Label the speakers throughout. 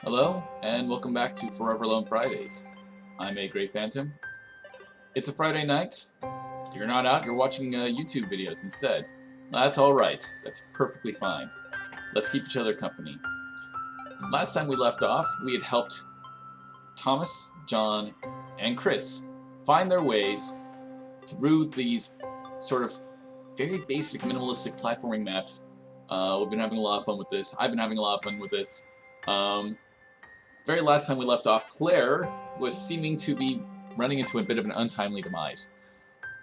Speaker 1: Hello, and welcome back to Forever Alone Fridays. I'm a Grey Phantom. It's a Friday night. You're not out, you're watching YouTube videos instead. That's alright. That's perfectly fine. Let's keep each other company. Last time we left off, we had helped Thomas, John, and Chris find their ways through these sort of very basic minimalistic platforming maps. We've been having a lot of fun with this. I've been having a lot of fun with this. Very last time we left off, Claire was seeming to be running into a bit of an untimely demise.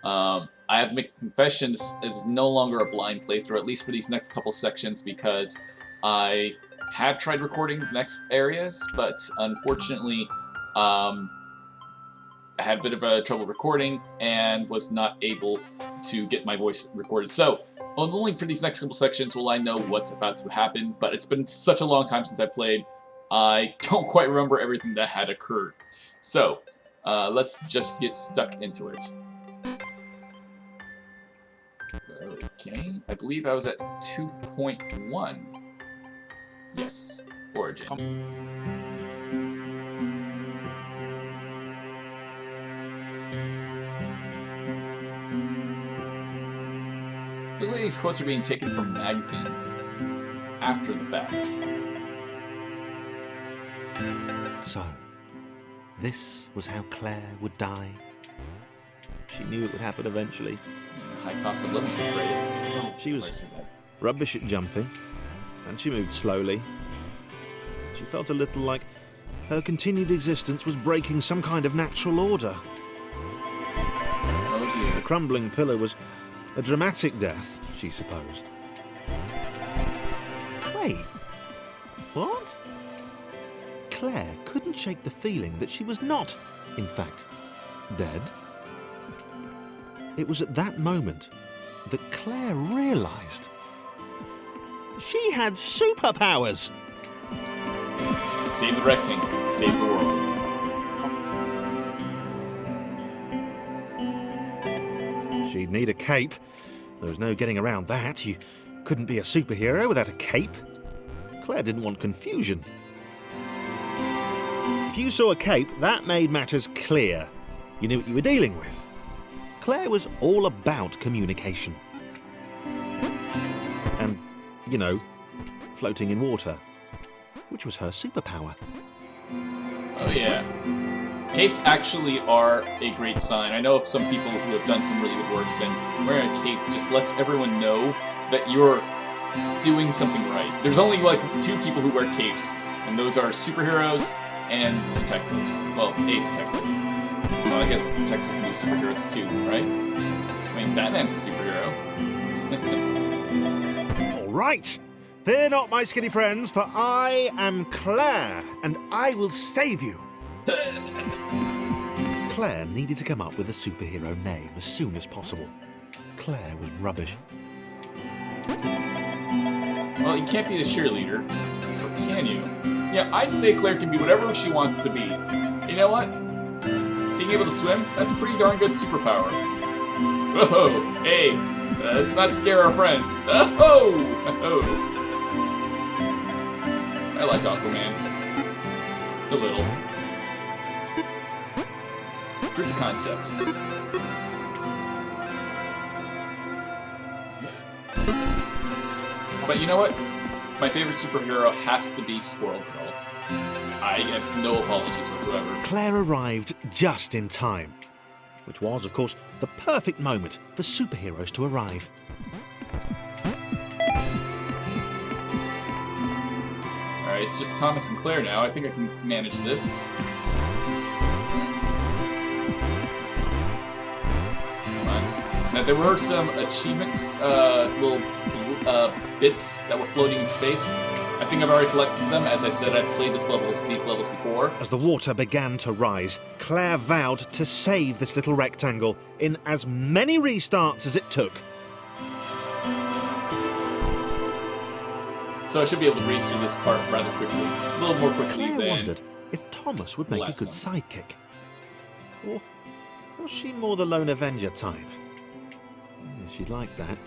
Speaker 1: I have to make confessions, this is no longer a blind playthrough, at least for these next couple sections, because I had tried recording the next areas, but unfortunately I had a bit of a trouble recording and was not able to get my voice recorded. So only for these next couple sections will I know what's about to happen, but it's been such a long time since I played, I don't quite remember everything that had occurred. So, let's just get stuck into it. Okay, I believe I was at 2.1. Yes, origin. Looks like these quotes are being taken from magazines after the fact.
Speaker 2: So, this was how Claire would die. She knew it would happen eventually.
Speaker 1: High cost of living, I'm afraid. Oh,
Speaker 2: She was rubbish at jumping, and she moved slowly. She felt a little like her continued existence was breaking some kind of natural order.
Speaker 1: Oh dear.
Speaker 2: The crumbling pillar was a dramatic death, she supposed. Wait, what? Claire couldn't shake the feeling that she was not, in fact, dead. It was at that moment that Claire realised she had superpowers.
Speaker 1: Save the rectangle, save the world.
Speaker 2: She'd need a cape. There was no getting around that. You couldn't be a superhero without a cape. Claire didn't want confusion. If you saw a cape, that made matters clear. You knew what you were dealing with. Claire was all about communication. And, you know, floating in water, which was her superpower.
Speaker 1: Oh yeah. Capes actually are a great sign. I know of some people who have done some really good works, and wearing a cape just lets everyone know that you're doing something right. There's only like 2 people who wear capes, and those are superheroes and detectives. Well, a detective. Well, I guess detectives can be superheroes too, right? I mean, Batman's a superhero.
Speaker 2: All right. Fear not, my skinny friends, for I am Claire, and I will save you. Claire needed to come up with a superhero name as soon as possible. Claire was rubbish.
Speaker 1: Well, you can't be the cheerleader, or can you? Yeah, I'd say Claire can be whatever she wants to be. You know what? Being able to swim, that's a pretty darn good superpower. Whoa, hey, let's not scare our friends. Oh, I like Aquaman. A little. Proof of concept. But you know what? My favorite superhero has to be Squirrel Girl. I have no apologies whatsoever.
Speaker 2: Claire arrived just in time, which was, of course, the perfect moment for superheroes to arrive.
Speaker 1: Alright, it's just Thomas and Claire now. I think I can manage this. Come on. Now, there were some achievements, little bits that were floating in space. I think I've already collected them. As I said, I've played these levels before.
Speaker 2: As the water began to rise, Claire vowed to save this little rectangle in as many restarts as it took.
Speaker 1: So I should be able to breeze through this part rather quickly. A little more quickly
Speaker 2: Claire
Speaker 1: than
Speaker 2: wondered if Thomas would make a
Speaker 1: last
Speaker 2: good
Speaker 1: one.
Speaker 2: sidekick. Or was she more the lone Avenger type? She'd like that.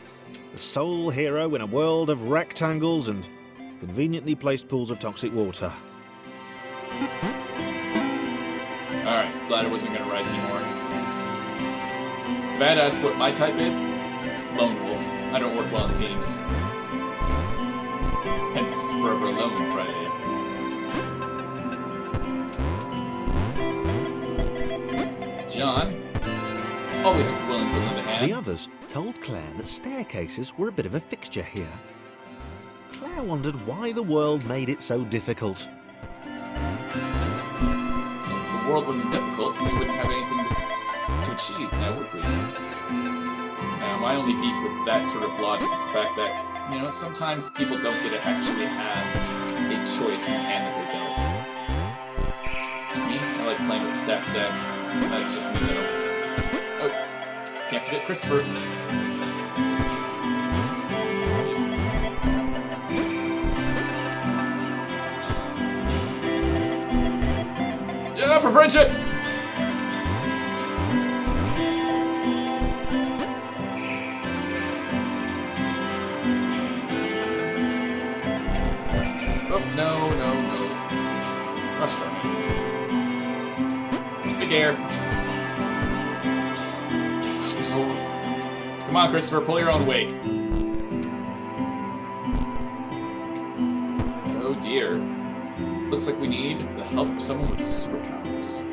Speaker 2: The sole hero in a world of rectangles and conveniently placed pools of toxic water.
Speaker 1: Alright, glad I wasn't going to rise anymore. If I had to ask what my type is, lone wolf. I don't work well in teams. Hence, Forever Alone Fridays. John, always willing to lend a hand.
Speaker 2: The others told Claire that staircases were a bit of a fixture here. Claire wondered why the world made it so difficult.
Speaker 1: If the world wasn't difficult, we wouldn't have anything to achieve now, would we? Now, my only beef with that sort of logic is the fact that, you know, sometimes people don't get to actually have a choice in the hand that they're dealt. Me, I like playing with a stacked deck. That's just me, though. Oh, can't forget Christopher. Yeah, for friendship! Oh, no. Gosh darn it. Big air. Come on, Christopher, pull your own weight. Oh dear. Looks like we need the help of someone with superpowers.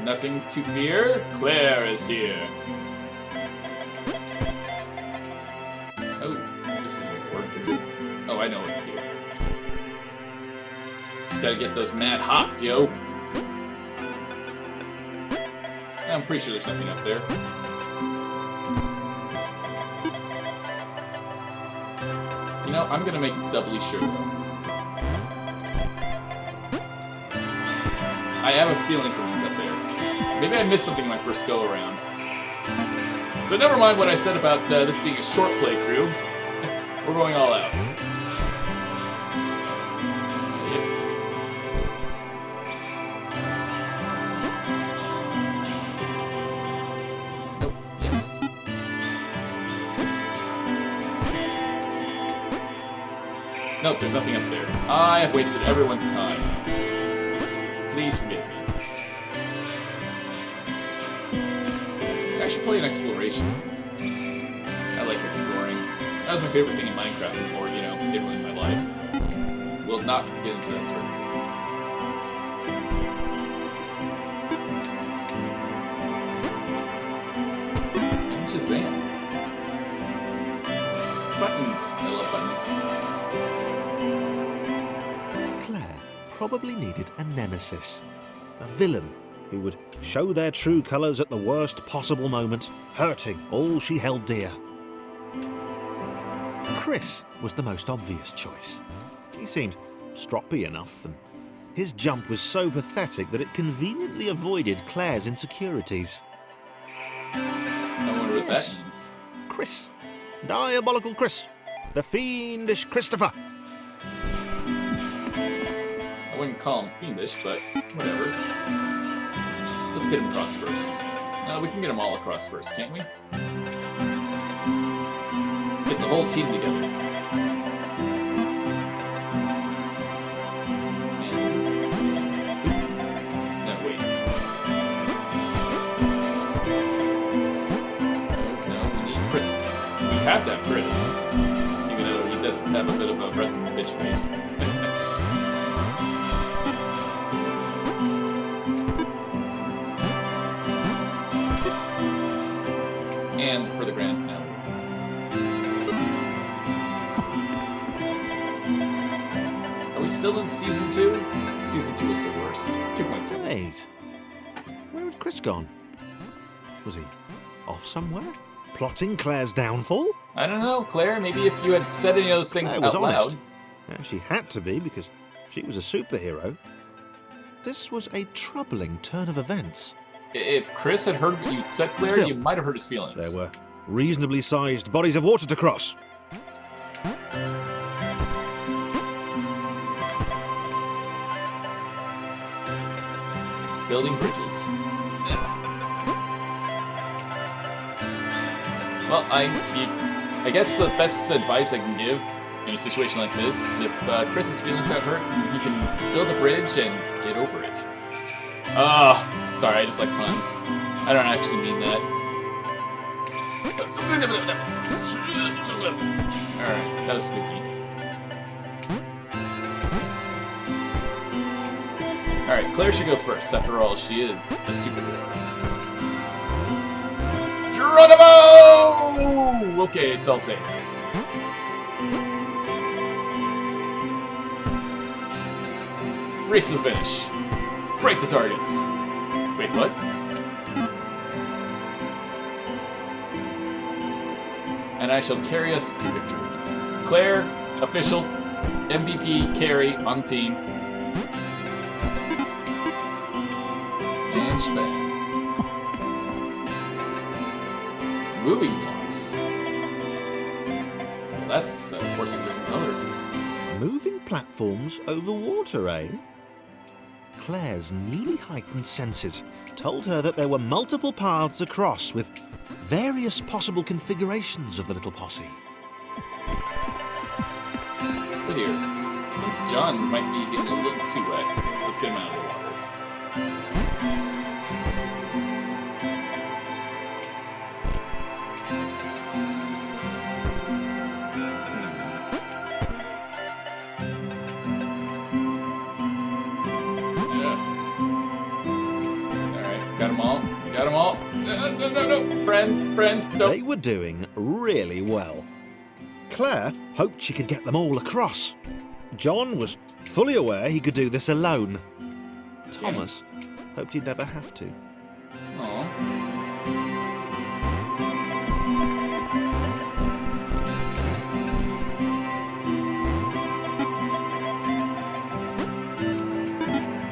Speaker 1: Nothing to fear. Claire is here. Oh, this isn't work, is it? Oh, I know what to do. Just gotta get those mad hops, yo. I'm pretty sure there's nothing up there. You know, I'm gonna make doubly sure, though. I have a feeling something's up there. Maybe I missed something in my first go-around. So never mind what I said about this being a short playthrough. We're going all out. Yep. Nope. Yes. Nope, there's nothing up there. I have wasted everyone's time. Please forgive me. I should play an exploration. I like exploring. That was my favorite thing in Minecraft before, you know, it ruined my life. We'll not get into that story. And Shazam. Buttons! I love buttons.
Speaker 2: Claire probably needed a nemesis, a villain who would show their true colours at the worst possible moment, hurting all she held dear. Chris was the most obvious choice. He seemed stroppy enough, and his jump was so pathetic that it conveniently avoided Claire's insecurities.
Speaker 1: I wonder what that means.
Speaker 2: Chris. Diabolical Chris. The fiendish Christopher.
Speaker 1: I wouldn't call him fiendish, but whatever. Let's get him across first. No, we can get them all across first, can't we? Get the whole team together. No, wait. No, we need Chris. We have to have Chris. Even though he does have a bit of a resting bitch face. And for the grand finale. Are we still in Season 2? Season 2 was the worst. 2.7.
Speaker 2: Wait. Where had Chris gone? Was he off somewhere? Plotting Claire's downfall?
Speaker 1: I don't know, Claire. Maybe if you had said any of those things
Speaker 2: Claire was
Speaker 1: out loud.
Speaker 2: honest. And she had to be, because she was a superhero. This was a troubling turn of events.
Speaker 1: If Chris had heard what you said, Claire,
Speaker 2: Still,
Speaker 1: you might have hurt his feelings.
Speaker 2: There were reasonably sized bodies of water to cross.
Speaker 1: Building bridges. Well, I guess the best advice I can give in a situation like this, if Chris's feelings are hurt, he can build a bridge and get over it. Oh, sorry, I just like puns. I don't actually mean that. Alright, that was spooky. Alright, Claire should go first. After all, she is a superhero. Geronimo! Okay, it's all safe. Race to the finish. Break the targets. Wait, what? And I shall carry us to victory. Claire, official, MVP, carry on the team. And shebang. Moving blocks. Well, that's, of course, a green color.
Speaker 2: Moving platforms over water, eh? Claire's newly heightened senses told her that there were multiple paths across with various possible configurations of the little posse.
Speaker 1: Oh dear. I think John might be getting a little too wet. Let's get him out of the water. Got them all. Got them all. No. Friends, don't.
Speaker 2: They were doing really well. Claire hoped she could get them all across. John was fully aware he could do this alone. Thomas hoped he'd never have to.
Speaker 1: Aww.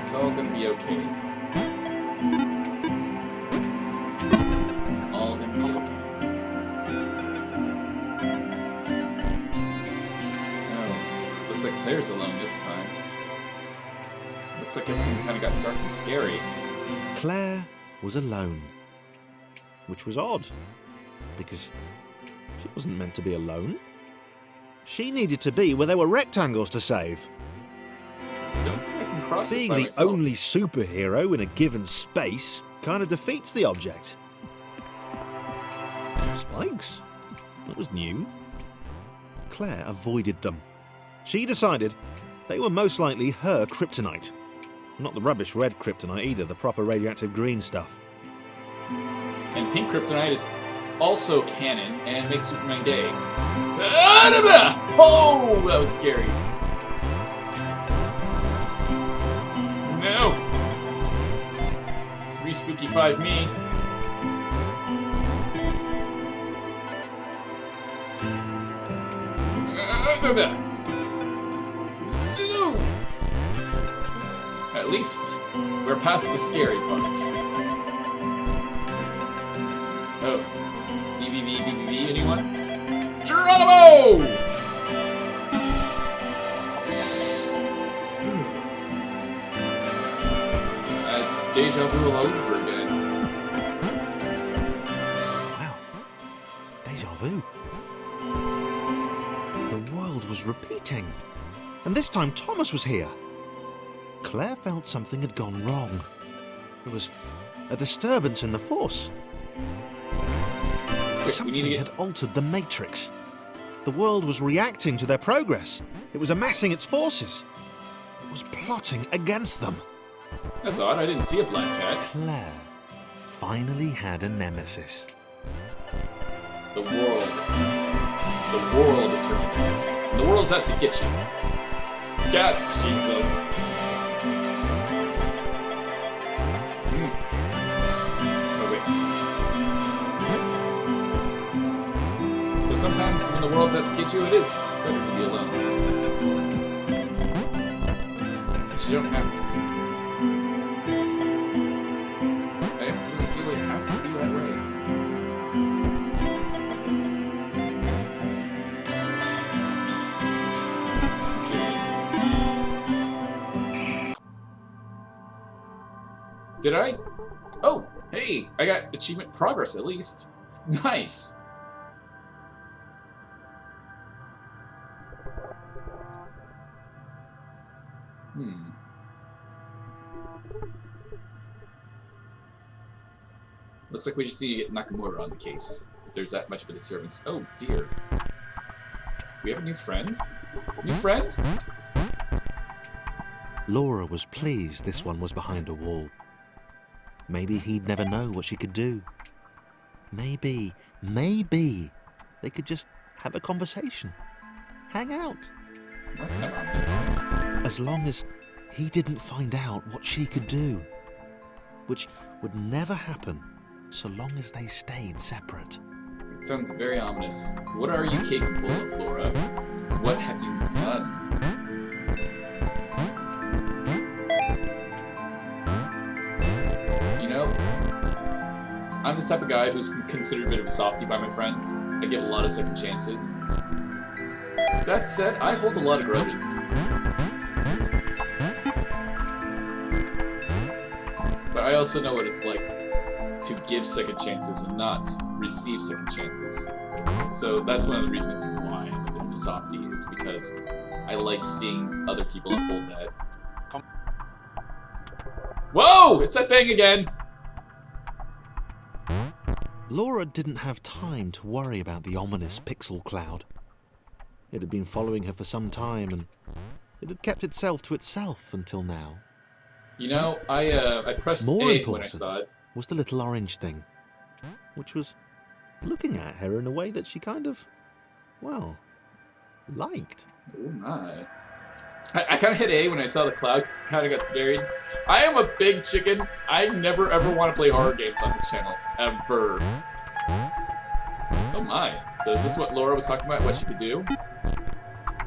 Speaker 1: It's all gonna be okay. Looks like Claire's alone this time. Looks like everything kind of got dark and scary.
Speaker 2: Claire was alone. Which was odd, because she wasn't meant to be alone. She needed to be where there were rectangles to save.
Speaker 1: Don't think I can cross this
Speaker 2: Being
Speaker 1: by
Speaker 2: the
Speaker 1: myself.
Speaker 2: only superhero in a given space kind of defeats the object. Spikes? That was new. Claire avoided them. She decided they were most likely her kryptonite. Not the rubbish red kryptonite either, the proper radioactive green stuff.
Speaker 1: And pink kryptonite is also canon and makes Superman gay. Oh, that was scary. No. 3 spooky 5 me. At least we're past the scary part. Oh. BVB, anyone? Geronimo! That's deja vu all over again.
Speaker 2: Wow. Deja vu. The world was repeating. And this time Thomas was here. Claire felt something had gone wrong. There was a disturbance in the Force.
Speaker 1: Wait,
Speaker 2: Something had altered the Matrix. The world was reacting to their progress. It was amassing its forces. It was plotting against them.
Speaker 1: That's odd, I didn't see a black cat.
Speaker 2: Claire finally had a nemesis.
Speaker 1: The world. The world is her nemesis. And the world's out to get you. God, Jesus. Sometimes when the world's out to get you, it is better to be alone. But you don't have to. I don't really feel like it has to be that way. Sincerely. Did I? Oh, hey, I got achievement progress at least. Nice. Looks like we just need to get Nakamura on the case, if there's that much of a disturbance. Oh, dear. Do we have a new friend? New friend?
Speaker 2: Laura was pleased this one was behind a wall. Maybe he'd never know what she could do. Maybe they could just have a conversation. Hang out.
Speaker 1: That's kind of ominous.
Speaker 2: As long as he didn't find out what she could do. Which would never happen so long as they stayed separate.
Speaker 1: It sounds very ominous. What are you capable of, Laura? What have you done? You know, I'm the type of guy who's considered a bit of a softie by my friends. I get a lot of second chances. That said, I hold a lot of grudges. But I also know what it's like to give second chances and not receive second chances. So that's one of the reasons why I'm a bit of a softie. It's because I like seeing other people uphold that. Whoa! It's that thing again!
Speaker 2: Laura didn't have time to worry about the ominous pixel cloud. It had been following her for some time, and it had kept itself to itself until now.
Speaker 1: You know, I pressed
Speaker 2: More
Speaker 1: A
Speaker 2: important
Speaker 1: when I saw it.
Speaker 2: Was the little orange thing, which was looking at her in a way that she kind of, well, liked.
Speaker 1: Oh my. I kind of hit A when I saw the clouds, kind of got scared. I am a big chicken. I never ever want to play horror games on this channel. Ever. Oh my. So is this what Laura was talking about, what she could do?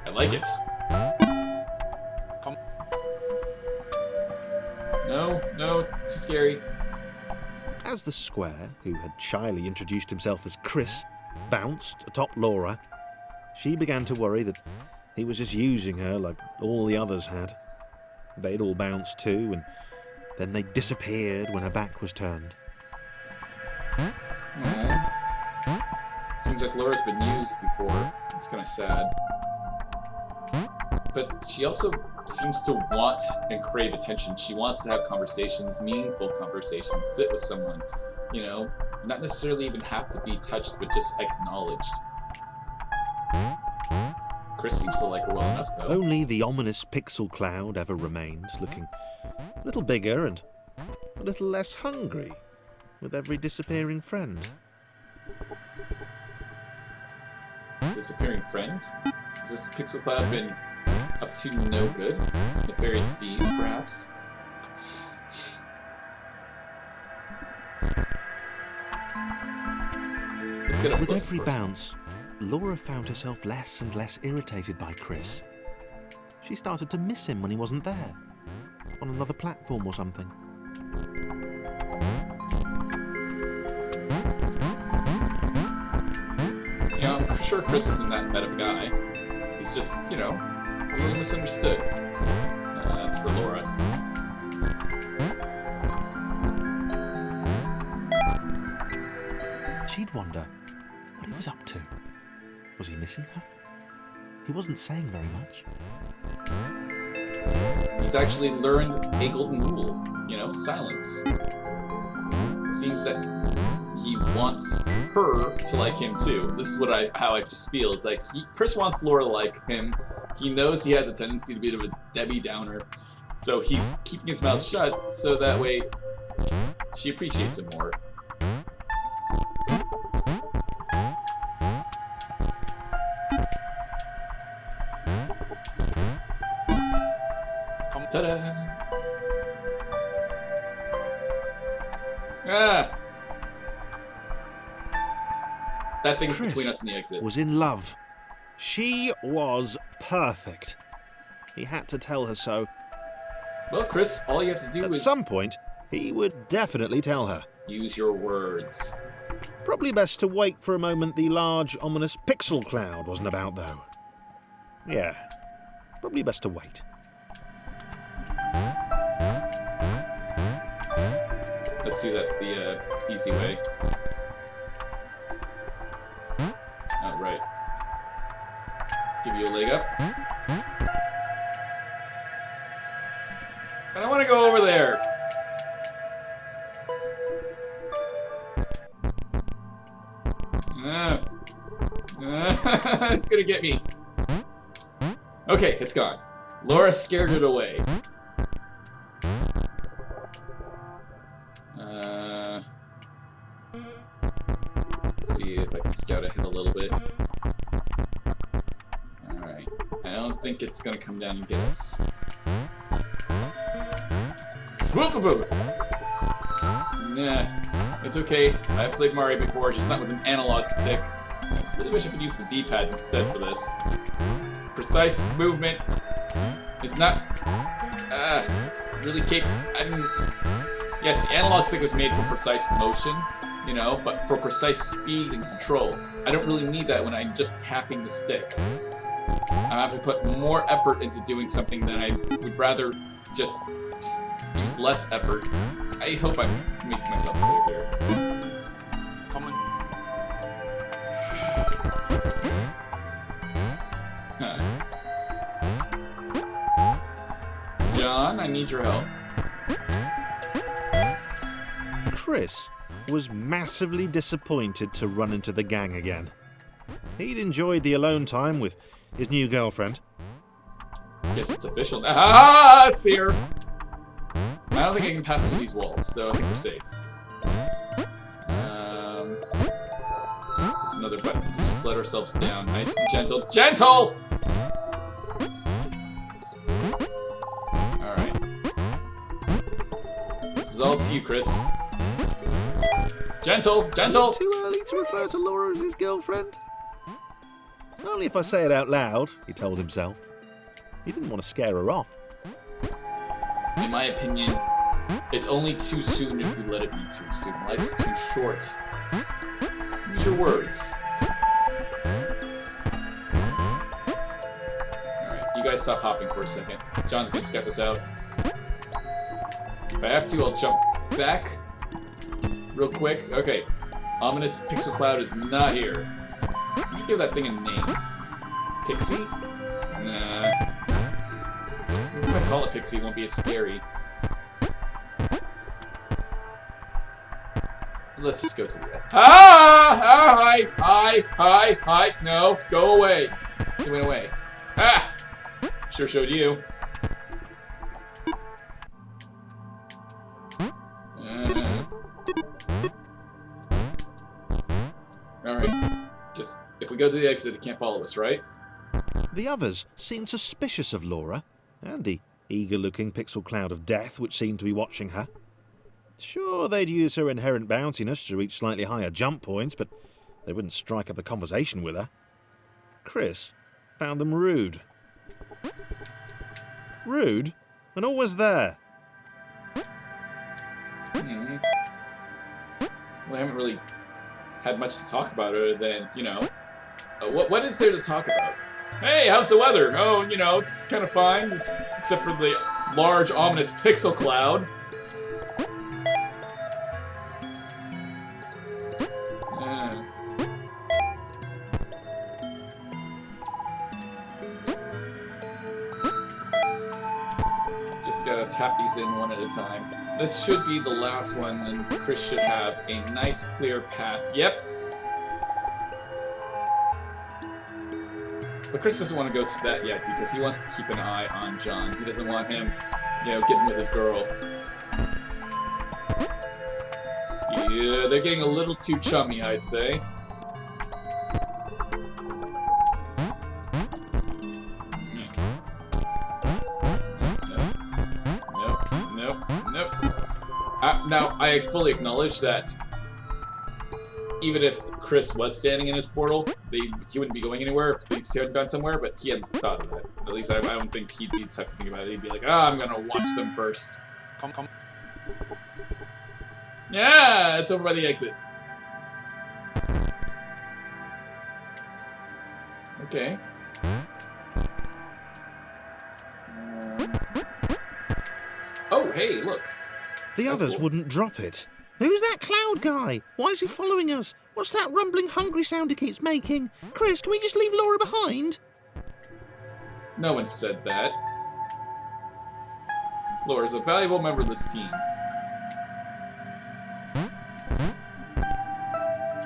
Speaker 1: I like it. No, too scary.
Speaker 2: As the square, who had shyly introduced himself as Chris, bounced atop Laura, she began to worry that he was just using her like all the others had. They'd all bounced too, and then they disappeared when her back was turned.
Speaker 1: Aww. Seems like Laura's been used before. It's kind of sad. But she also seems to want and crave attention. She wants to have conversations, meaningful conversations, sit with someone, you know, not necessarily even have to be touched, but just acknowledged. Chris seems to like her well enough, though.
Speaker 2: Only the ominous pixel cloud ever remained, looking a little bigger and a little less hungry with every disappearing friend.
Speaker 1: Disappearing friend? Has this pixel cloud been up to no good? Nefarious deeds, perhaps? Let's get up
Speaker 2: With
Speaker 1: close,
Speaker 2: every bounce, Laura found herself less and less irritated by Chris. She started to miss him when he wasn't there, on another platform or something.
Speaker 1: You know, I'm sure Chris isn't that bad of a guy. He's just, you know, a little misunderstood. That's for Laura.
Speaker 2: She'd wonder what he was up to. Was he missing her? He wasn't saying very much.
Speaker 1: He's actually learned a golden rule, you know, silence. Seems that he wants her to like him too. This is how I just feel. It's like Chris wants Laura to like him. He knows he has a tendency to be a bit of a Debbie Downer, so he's keeping his mouth shut so that way she appreciates him more. Ta-da! Ah! That thing's
Speaker 2: Chris
Speaker 1: between us and the exit.
Speaker 2: was in love. She was perfect. He had to tell her so.
Speaker 1: Well, Chris, all you have to do
Speaker 2: At
Speaker 1: is
Speaker 2: some point, he would definitely tell her.
Speaker 1: use your words.
Speaker 2: Probably best to wait for a moment the large, ominous pixel cloud wasn't about, though. Yeah, probably best to wait.
Speaker 1: Let's do that the easy way. Oh, right. Give you a leg up. It's gonna get me. Okay, it's gone. Laura scared it away. Let's see if I can scout ahead a little bit. Alright. I don't think it's gonna come down and get us. Nah, it's okay. I've played Mario before, just not with an analog stick. I really wish I could use the D-pad instead for this. Precise movement is not really capable. Yes, the analog stick was made for precise motion, you know, but for precise speed and control. I don't really need that when I'm just tapping the stick. I have to put more effort into doing something that I would rather just use less effort. I hope I'm making myself clear here. Come on. Huh. John, I need your help.
Speaker 2: Chris was massively disappointed to run into the gang again. He'd enjoyed the alone time with his new girlfriend.
Speaker 1: Guess it's official now. Ah, it's here! I don't think I can pass through these walls, so I think we're safe. It's another button. Let's just let ourselves down. Nice and gentle. Gentle! Alright. This is all up to you, Chris. Gentle! Gentle!
Speaker 2: Too early to refer to Laura as his girlfriend? Only if I say it out loud, he told himself. He didn't want to scare her off.
Speaker 1: In my opinion, it's only too soon if we let it be too soon. Life's too short. Use your words. Alright, you guys stop hopping for a second. John's gonna scout this out. If I have to, I'll jump back real quick. Okay, ominous pixel cloud is not here. You should give that thing a name. Pixie? Nah. If I call it Pixie, it won't be as scary. Let's just go to the end. Hi! No, go away. He went away. Ah! Sure showed you. Alright. Just, if we go to the exit, it can't follow us, right?
Speaker 2: The others seemed suspicious of Laura, and the eager-looking pixel cloud of death which seemed to be watching her. Sure, they'd use her inherent bounciness to reach slightly higher jump points, but they wouldn't strike up a conversation with her. Chris found them rude. Rude? And always there.
Speaker 1: Well, I haven't really had much to talk about other than, you know... what is there to talk about? Hey, how's the weather? Oh, you know, it's kind of fine, except for the large, ominous pixel cloud. Just gotta tap these in one at a time. This should be the last one, and Chris should have a nice, clear path. Yep. But Chris doesn't want to go to that yet because he wants to keep an eye on John. He doesn't want him, you know, getting with his girl. Yeah, they're getting a little too chummy, I'd say. Nope. Now, I fully acknowledge that even if Chris was standing in his portal, he wouldn't be going anywhere if these two had gone somewhere, but he hadn't thought of that. At least I don't think he'd be the type to think about it. He'd be like, I'm gonna watch them first. Come. Yeah, it's over by the exit. Okay. Oh, hey, look.
Speaker 2: The others wouldn't drop it. Who's that cloud guy? Why is he following us? What's that rumbling, hungry sound he keeps making? Chris, can we just leave Laura behind?
Speaker 1: No one said that. Laura's a valuable member of this team.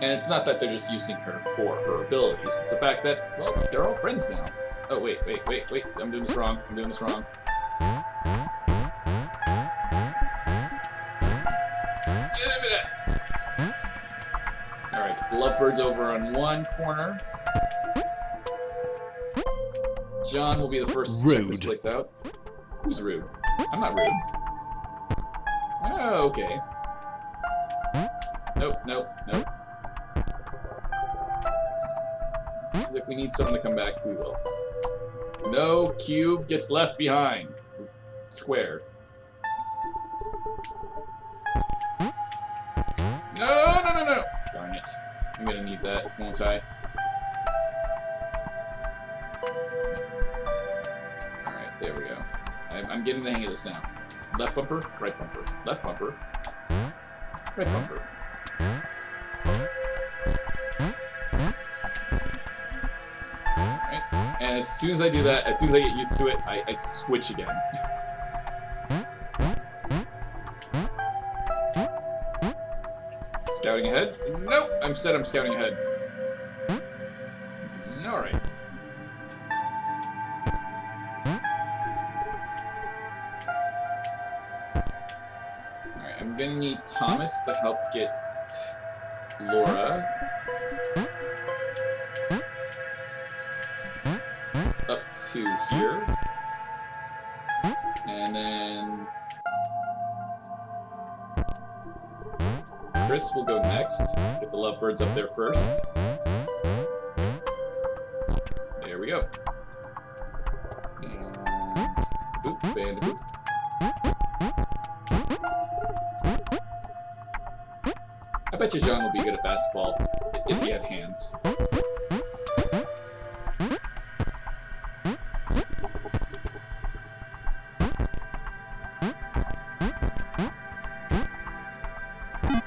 Speaker 1: And it's not that they're just using her for her abilities. It's the fact that, well, they're all friends now. Oh, wait. I'm doing this wrong. Alright, the lovebirds over on one corner. John will be the first to check this place out. Who's rude? I'm not rude. Oh, okay. Nope. If we need someone to come back, we will. No cube gets left behind. Square. No. Darn it. I'm gonna need that, won't I? Alright, there we go. I'm getting the hang of this now. Left bumper, right bumper. Left bumper, right bumper. Alright, and as soon as I do that, as soon as I get used to it, I switch again. Scouting ahead? Nope, I'm scouting ahead. Alright. Alright, I'm gonna need Thomas to help get Laura up to here. And then Chris will go next. Get the lovebirds up there first. There we go. And boop, and boop. I bet you John will be good at basketball if he had hands.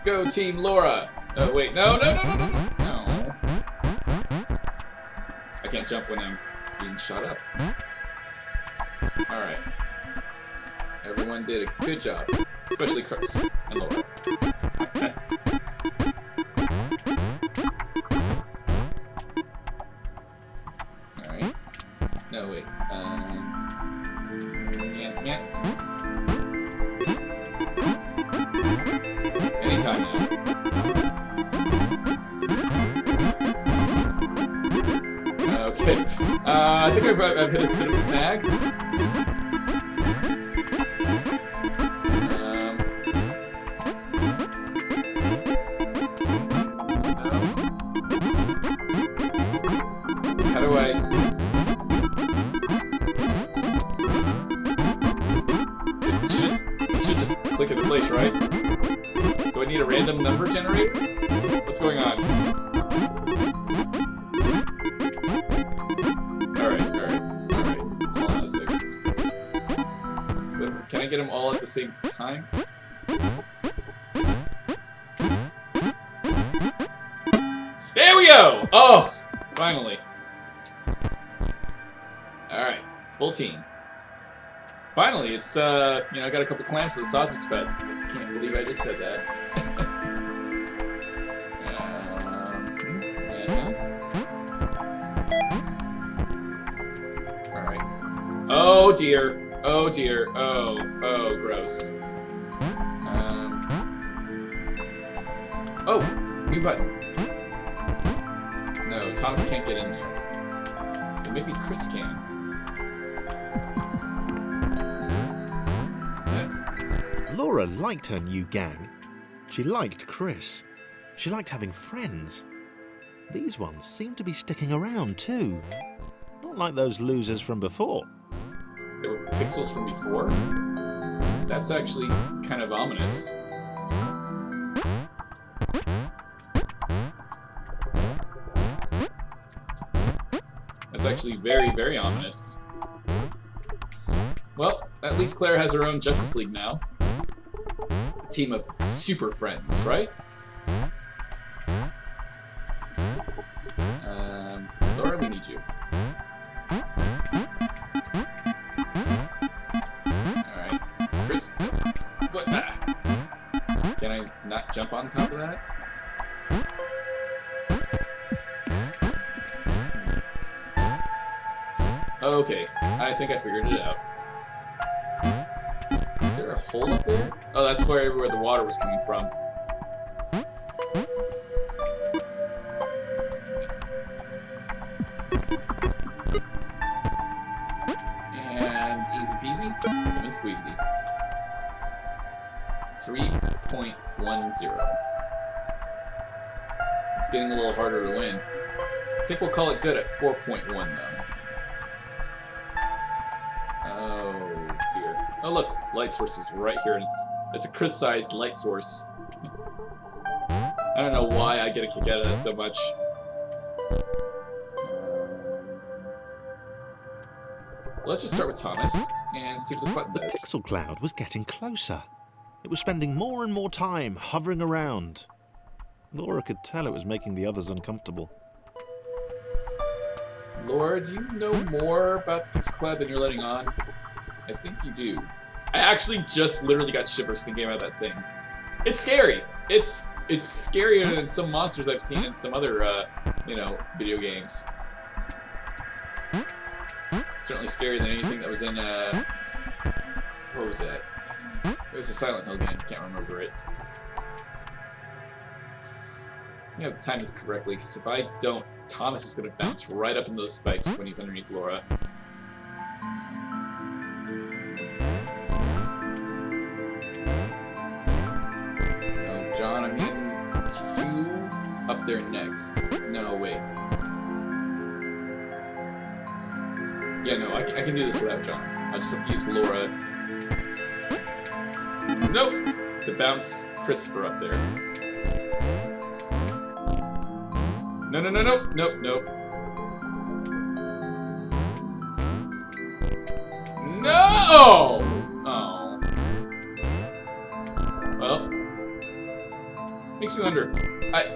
Speaker 1: Go Team Laura! Oh wait, no! I can't jump when I'm being shot up. Alright. Everyone did a good job. Especially Chris and Laura. Alright. No, wait. Yeah. Anytime now. Okay. I think I've hit a bit of a snag. How do I... It should just click into place, right? Do I need a random number generator? What's going on? Alright. Hold on a second. Can I get them all at the same time? There we go! Oh! Finally. Alright. Full team. Finally, it's, I got a couple clamps at the Sausage Fest. I can't believe I just said that. Alright. Oh dear. Oh gross. Oh! New button. No, Thomas can't get in there. But maybe Chris can.
Speaker 2: Laura liked her new gang. She liked Chris. She liked having friends. These ones seem to be sticking around too. Not like those losers from before.
Speaker 1: There were pixels from before? That's actually kind of ominous. That's actually very, very ominous. Well, at least Claire has her own Justice League now. A team of super friends, right? Laura, we need you. Alright. Chris, what? Ah. Can I not jump on top of that? Okay, I think I figured it out. Is there a hole up there? Oh, that's where the water was coming from. And easy peasy, lemon squeezy. 3.10. It's getting a little harder to win. I think we'll call it good at 4.1 though. Oh dear. Oh look, light source is right here, and it's a Chris-sized light source. I don't know why I get a kick out of that so much. Let's just start with Thomas and see what this button
Speaker 2: The
Speaker 1: does.
Speaker 2: pixel cloud was getting closer. It was spending more and more time hovering around. Laura could tell it was making the others uncomfortable.
Speaker 1: Laura, do you know more about the pixel cloud than you're letting on? I think you do. I actually just literally got shivers thinking about that thing. It's scary. It's scarier than some monsters I've seen in some other, you know, video games. Certainly scarier than anything that was in, what was that? It was a Silent Hill game. I can't remember it. I have to time this correctly, because if I don't, Thomas is going to bounce right up into those spikes when he's underneath Laura. Oh, John, I'm getting you up there next. No, wait. Yeah, no, I can do this without John. I just have to use Laura. Nope! To bounce Christopher up there. No, no, no, no, nope, nope. No! Oh. Well. Makes me wonder.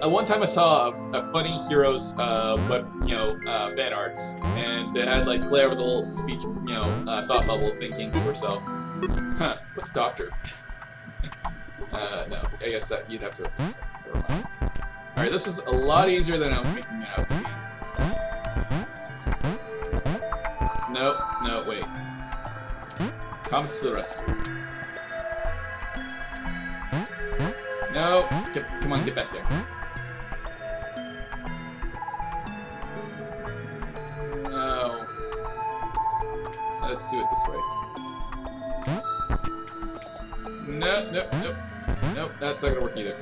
Speaker 1: One time I saw a Funny Heroes web, fan arts, and they had like Claire with a little speech, thought bubble thinking to herself, "Huh, what's doctor?" No, I guess that you'd have to. Never mind. All right, this was a lot easier than I was making it out to be. No, no, wait. Thomas to the rescue. No, come on, get back there. No. Let's do it this way. No, no, no. Nope, that's not gonna work either.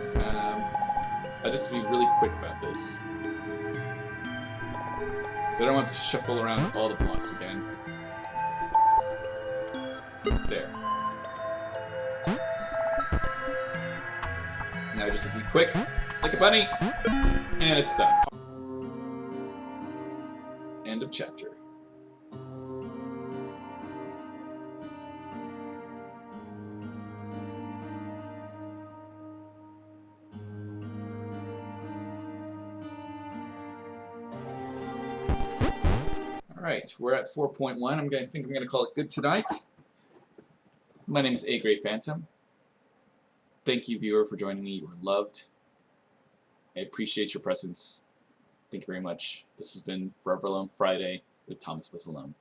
Speaker 1: I just have to be really quick about this. So I don't have to shuffle around all the blocks again. There. Now I just have to be quick, like a bunny, and it's done. End of chapter. Alright, we're at 4.1. I think I'm gonna call it good tonight. My name is A Great Phantom. Thank you, viewer, for joining me. You are loved. I appreciate your presence. Thank you very much. This has been Forever Alone Friday with Thomas Was Alone.